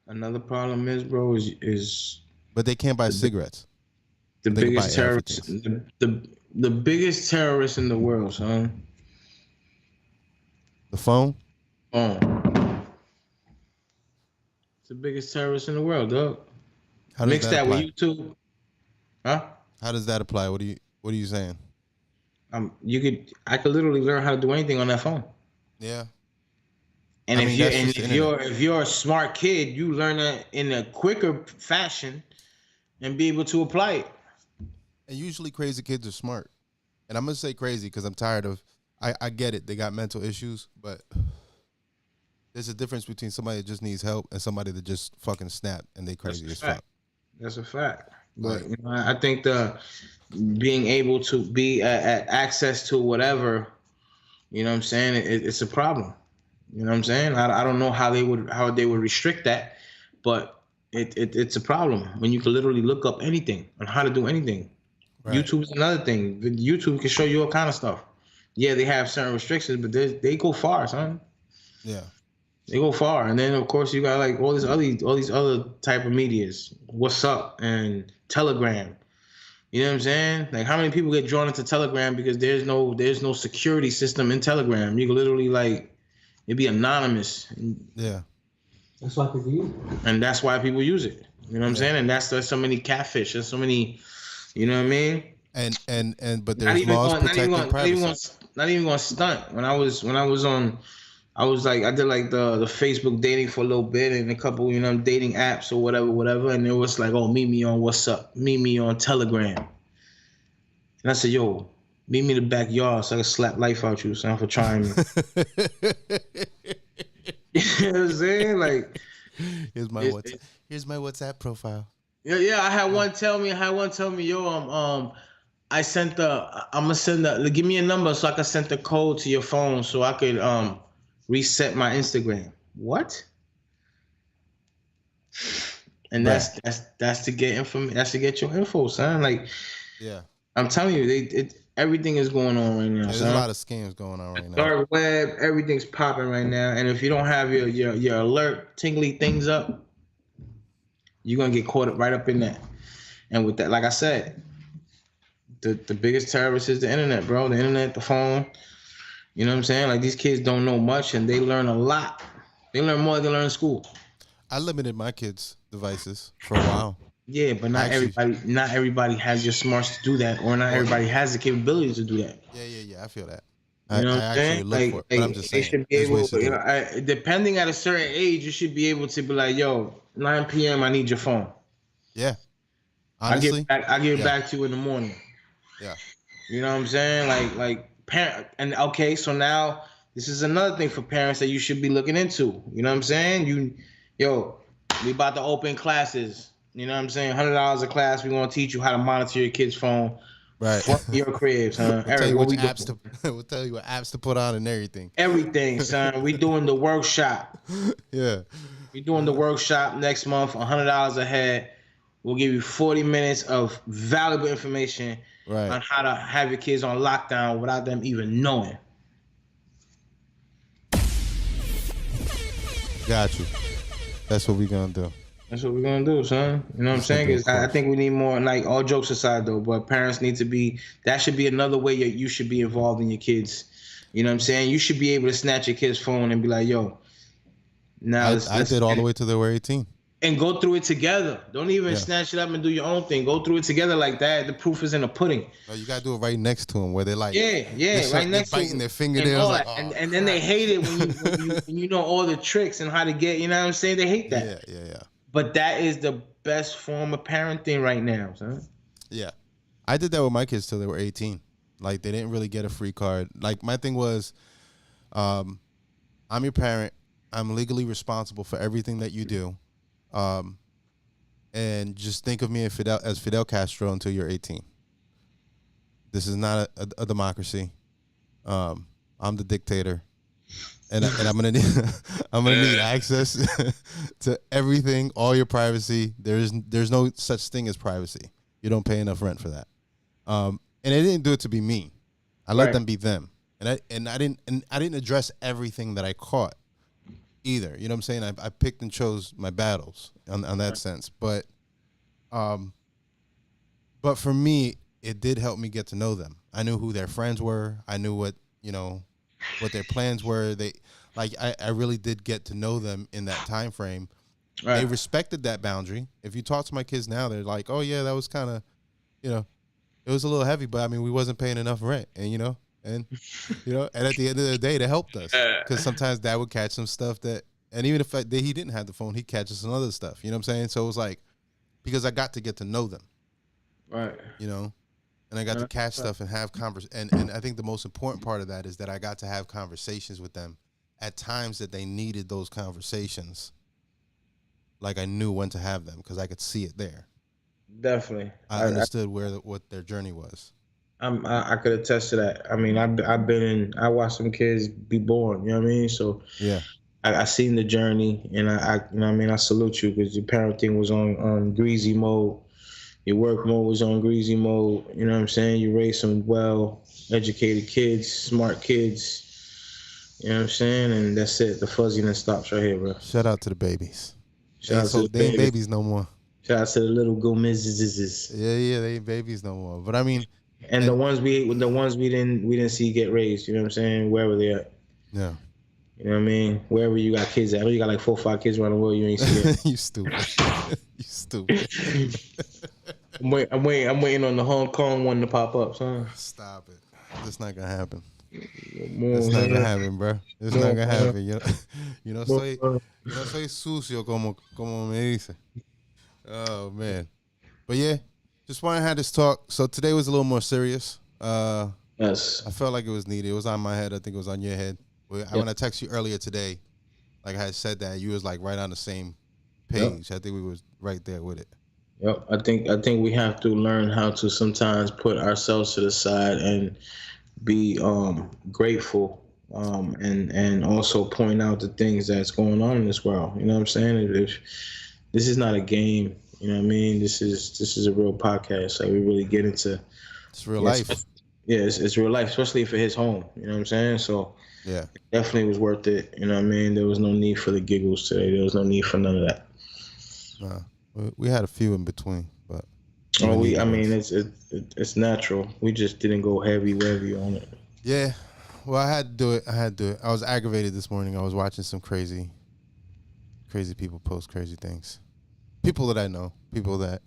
Another problem is, bro, is but they can't buy cigarettes. The biggest terrorist, the biggest terrorist in the world, son. The phone? It's the biggest terrorist in the world, dog. Mix that with YouTube. Huh? How does that apply? What are you saying? I could literally learn how to do anything on that phone. Yeah. And I mean, that's just if internet. you're a smart kid, you learn that in a quicker fashion and be able to apply it. And usually crazy kids are smart. And I'm gonna say crazy because I'm tired of. I get it. They got mental issues, but there's a difference between somebody that just needs help and somebody that just fucking snap and they crazy as fuck. That's a fact. But Right. I think the being able to be at access to whatever, you know what I'm saying, it's a problem. You know what I'm saying? I don't know how they would restrict that, but it's a problem when you can literally look up anything on how to do anything. Right. YouTube is another thing. YouTube can show you all kind of stuff. Yeah, they have certain restrictions, but they go far, son. Yeah. They go far, and then of course you got like all these other type of medias. What's up and Telegram. You know what I'm saying? Like how many people get drawn into Telegram because there's no security system in Telegram. You can literally like it be anonymous. Yeah. That's why people use it. And that's why people use it. You know what I'm saying? And there's so many catfish. There's so many, you know what I mean? And but there's laws protecting privacy. Not even gonna stunt. When I was on, I did like the Facebook dating for a little bit and a couple, you know, dating apps or whatever. And it was like, oh, meet me on what's up? Meet me on Telegram. And I said, yo, meet me in the backyard so I can slap life out you, son, for trying me. You know what I'm saying? Like, Here's my WhatsApp profile. yeah. I had one tell me, yo, give me a number so I can send the code to your phone so I could reset my Instagram. What? And that's to get information. That's to get your info, son. Like, Yeah. I'm telling you, everything is going on right now. There's son. a lot of scams going on right now. Dark web, everything's popping right now. And if you don't have your alert tingly things up, you're gonna get caught up right up in that. And with that, like I said, the biggest terrorist is the internet, bro. The internet, the phone. You know what I'm saying? Like these kids don't know much and they learn a lot. They learn more than they learn in school. I limited my kids' devices for a while. Yeah, but not everybody has your smarts to do that, or not everybody has the capability to do that. Yeah. I feel that. You know what I I'm actually saying? look Like, for it, but I'm just they saying. should be there's able, ways to do it. depending at a certain age, you should be able to be like, yo, 9 p.m. I need your phone. Yeah. Honestly. I give it back to you in the morning. Yeah. You know what I'm saying? Like parent, and okay, so now this is another thing for parents that you should be looking into. You know what I'm saying? We about to open classes. You know what I'm saying? $100 a class. We're gonna teach you how to monitor your kid's phone. Right. From your crib, son. We'll tell you what which we apps to we'll tell you what apps to put on and everything. Everything, son. We doing the workshop. Yeah. We doing the workshop next month. $100 a head. We'll give you 40 minutes of valuable information on how to have your kids on lockdown without them even knowing. Got you. That's what we gonna do. That's what we're gonna do, son. You know what I'm saying? 'Cause I think we need more. Like all jokes aside, though, but parents need to be. That should be another way you should be involved in your kids. You know what I'm saying? You should be able to snatch your kid's phone and be like, "Yo, now I did all the way till they were 18. And go through it together. Don't even snatch it up and do your own thing. Go through it together like that. The proof is in the pudding. No, you gotta do it right next to them, where they're like, right next to biting their fingernails, like, and then they hate it when you know all the tricks and how to get. You know what I'm saying? They hate that. Yeah. But that is the best form of parenting right now, son. Yeah. I did that with my kids till they were 18. Like, they didn't really get a free card. Like, my thing was, I'm your parent. I'm legally responsible for everything that you do. And just think of me as Fidel Castro until you're 18. This is not a democracy. I'm the dictator. And I'm gonna need access to everything, all your privacy. There's no such thing as privacy. You don't pay enough rent for that. And they didn't do it to be me. I let them be them. And I didn't address everything that I caught either. You know what I'm saying? I picked and chose my battles on that sense. But for me, it did help me get to know them. I knew who their friends were. I knew what their plans were. I really did get to know them in that time frame. Right. They respected that boundary. If you talk to my kids now, they're like, "Oh yeah, that was kind of, it was a little heavy, but I mean, we wasn't paying enough rent, and And and at the end of the day, they helped us because sometimes Dad would catch some stuff and even if he didn't have the phone, he'd catch us some other stuff. You know what I'm saying? So it was like because I got to get to know them, Right. and I got to catch stuff and have and I think the most important part of that is that I got to have conversations with them at times that they needed those conversations. Like I knew when to have them because I could see it there. Definitely. I understood what their journey was. I could attest to that. I mean, I watched some kids be born. You know what I mean? So yeah, I seen the journey, and I salute you because your parenting was on greasy mode. Your work mode was on greasy mode. You know what I'm saying? You raised some well-educated kids, smart kids. You know what I'm saying? And that's it. The fuzziness stops right here, bro. Shout out to the babies. Shout out to the they ain't babies no more. Shout out to the little Gomez's. Yeah, they ain't babies no more. But I mean, and the ones we didn't see get raised. You know what I'm saying? Wherever they at. Yeah. You know what I mean? Wherever you got kids at. I know you got like 4 or 5 kids around the world. You ain't see it. You stupid. You stupid. I'm waiting on the Hong Kong one to pop up, son. Stop it. That's not gonna happen. It's not gonna happen, bro. It's not gonna happen. Soy sucio como me dice. Oh man. But yeah, just wanted to have this talk. So today was a little more serious. Yes. I felt like it was needed. It was on my head. I think it was on your head. When I texted you earlier today, like I had said that, you was like right on the same page. Yep. I think we was right there with it. Yep. I think we have to learn how to sometimes put ourselves to the side and be grateful, and also point out the things that's going on in this world. You know what I'm saying? If this is not a game, you know what I mean? This is a real podcast. Like we really get into it's real life. Yeah, it's real life, especially if it hits home. You know what I'm saying? So yeah, it definitely was worth it. You know what I mean? There was no need for the giggles today. There was no need for none of that. We had a few in between, but it's natural. We just didn't go heavy on it. Yeah, well, I had to do it. I was aggravated this morning. I was watching some crazy people post crazy things. People that I know, people that.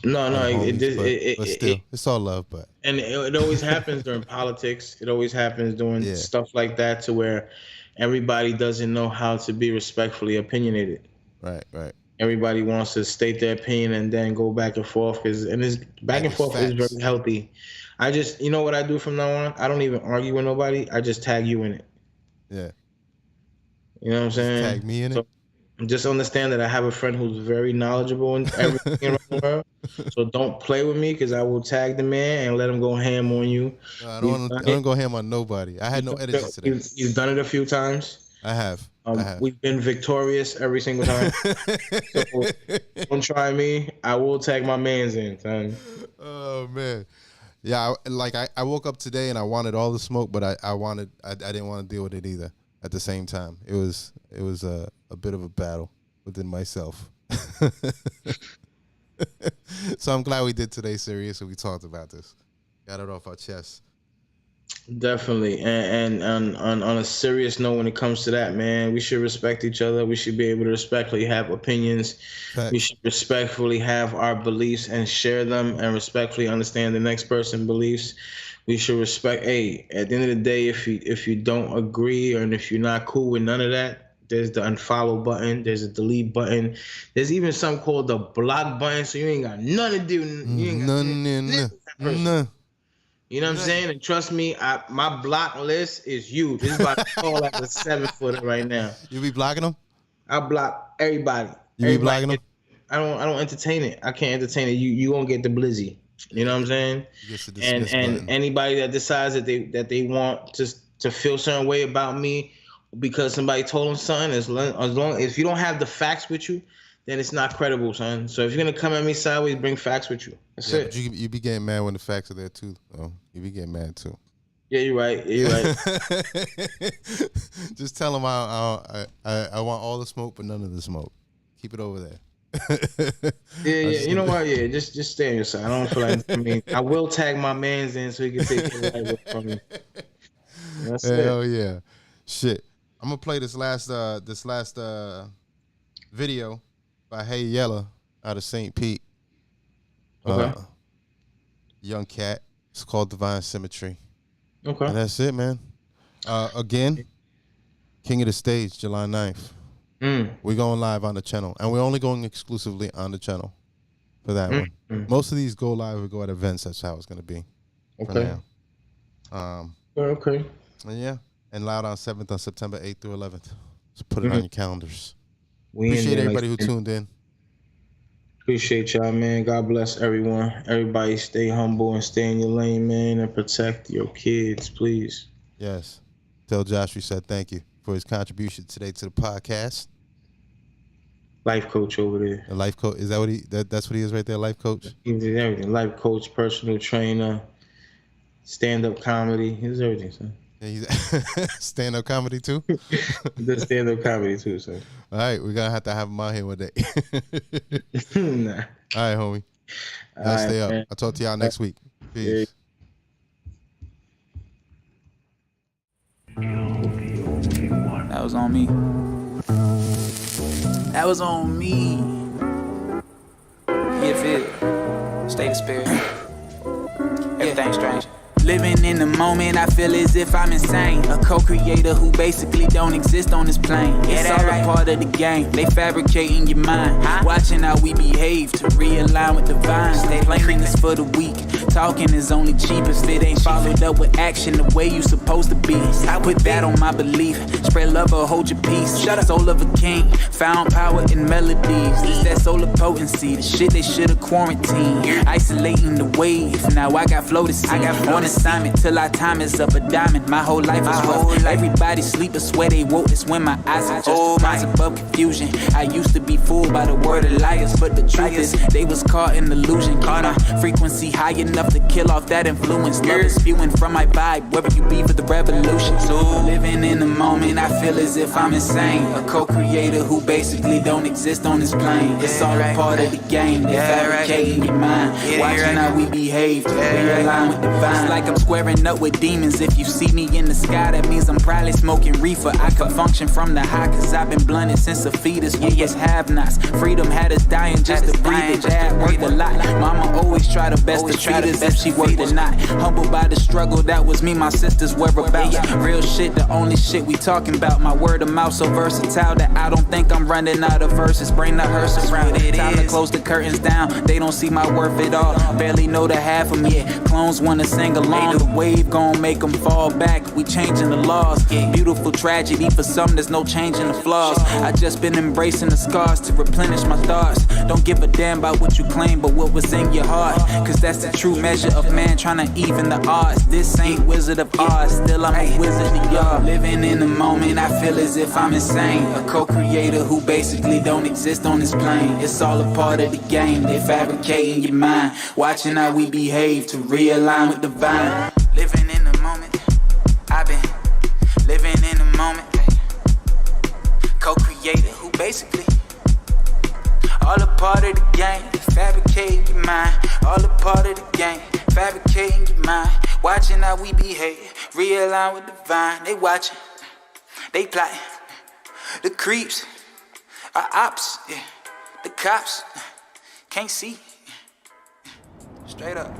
No, but still, it's all love. But and it always happens during politics. It always happens doing stuff like that, to where everybody doesn't know how to be respectfully opinionated. Right. Everybody wants to state their opinion and then go back and forth, and this back and forth is very healthy. I just, you know what I do from now on? I don't even argue with nobody. I just tag you in it. Yeah. You know what I'm saying? Tag me in it. Just understand that I have a friend who's very knowledgeable in everything around the world. So don't play with me, because I will tag the man and let him go ham on you. No, I don't want to go ham on nobody. I had no edits today. You've done it a few times. I have. We've been victorious every single time. So don't try me. I will tag my mans in, son. Oh man. Yeah, I woke up today and I wanted all the smoke, but I didn't want to deal with it either at the same time. It was a bit of a battle within myself. So I'm glad we did today serious and we talked about this. Got it off our chest. Definitely. And on a serious note, when it comes to that, man, we should respect each other. We should be able to respectfully have opinions. Fact. We should respectfully have our beliefs and share them, and respectfully understand the next person's beliefs. We should respect, at the end of the day, if you don't agree, or if you're not cool with none of that, there's the unfollow button, there's a delete button, there's even something called the block button, so you ain't got nothing to do. You ain't got none. You know what I'm saying? And trust me, my block list is huge. It's about to fall like a 7-footer right now. You be blocking them? I block everybody. Be blocking them? I don't entertain it. I can't entertain it. You won't get the blizzy. You know what I'm saying? And anybody that decides that they want to feel a certain way about me because somebody told them something, as long if you don't have the facts with you, then it's not credible, son. So if you're gonna come at me sideways, bring facts with you. That's it. But you be getting mad when the facts are there too. Oh, you be getting mad too. Yeah, you're right. You're right. Just tell them I want all the smoke, but none of the smoke. Keep it over there. Yeah. You know what? Yeah, just stay on your side. I don't feel like. I mean, I will tag my man's in so he can take the right from me. That's Hell it. Yeah, shit. I'm gonna play this last video by Hey Yella out of St. Pete. Okay. Young cat. It's called Divine Symmetry. Okay. And that's it, man. Again, King of the Stage, July 9th. We're going live on the channel, and we're only going exclusively on the channel for that one. Most of these go live or go at events. That's how it's going to be. Okay. For now. Okay. And yeah, and Loud on 7th on September 8th through 11th. So put it on your calendars. Appreciate everybody who tuned in. Appreciate y'all, man. God bless everyone. Everybody stay humble and stay in your lane, man, and protect your kids, please. Yes. Tell Josh we said thank you for his contribution today to the podcast. Life coach over there. A life coach. Is that what that's what he is right there, life coach? He did everything. Life coach, personal trainer, stand-up comedy. He does everything, son. Yeah, he's stand-up comedy too? He does stand-up comedy too, son. All right, we're going to have him out here one day. Nah. All right, homie. Y'all stay up. I'll talk to y'all next week. Peace. That was on me. That was on me. Get fit. State of spirit. Everything's strange. Living in the moment, I feel as if I'm insane. A co-creator who basically don't exist on this plane. It's all a part of the game. They fabricating your mind. Watching how we behave to realign with the vine. Stay playing this for the weak. Talking is only cheap if it ain't followed up with action the way you supposed to be. I put that on my belief. Spread love or hold your peace. Shut up. Soul of a king. Found power in melodies. It's that solar potency. The shit they should've quarantined. Isolating the wave. Now I got flow to see. I got on assignment till our time is up a diamond. My whole life is rough. Everybody sleep or swear they woke. It's when my eyes are just minds above confusion. I used to be fooled by the word of liars, but the truth is they was caught in illusion. Keep my frequency high enough to kill off that influence. Love is spewing from my vibe, whether you be for the revolution. So living in the moment, I feel as if I'm insane. A co-creator who basically don't exist on this plane. It's all a part of the game. They fabricating your mind, watching how we behave to realign with the vine. It's like I'm squaring up with demons. If you see me in the sky, that means I'm probably smoking reefer. I can function from the high, cause I've been blunted since a fetus. We was have-nots. Freedom had us dying just to breathe it. Dad worked a lot. Mama always try the best to feed us if she worked or not. Humbled by the struggle, that was me, my sisters whereabouts. Real shit, the only shit we talking about. My word of mouth so versatile that I don't think I'm running out of verses. Bring the hearse around. Time to close the curtains down. They don't see my worth at all. Barely know the half of me. Clones wanna sing along. The wave gon' make them fall back. We changing the laws. Beautiful tragedy for some, there's no changing the flaws. I just been embracing the scars to replenish my thoughts. Don't give a damn about what you claim, but what was in your heart. Cause that's the true measure of man trying to even the odds. This ain't Wizard of Oz, still I'm a wizard to y'all. Living in the moment, I feel as if I'm insane. A co-creator who basically don't exist on this plane. It's all a part of the game. They fabricating your mind, watching how we behave to realign with the vine. Living in the moment, I've been living in the moment. Co-creator who basically all a part of the game. Fabricating your mind, all a part of the game. Fabricating your mind, watching how we behave. Realign with the vine. They watching, they plotting. The creeps are ops, yeah. The cops can't see. Straight up.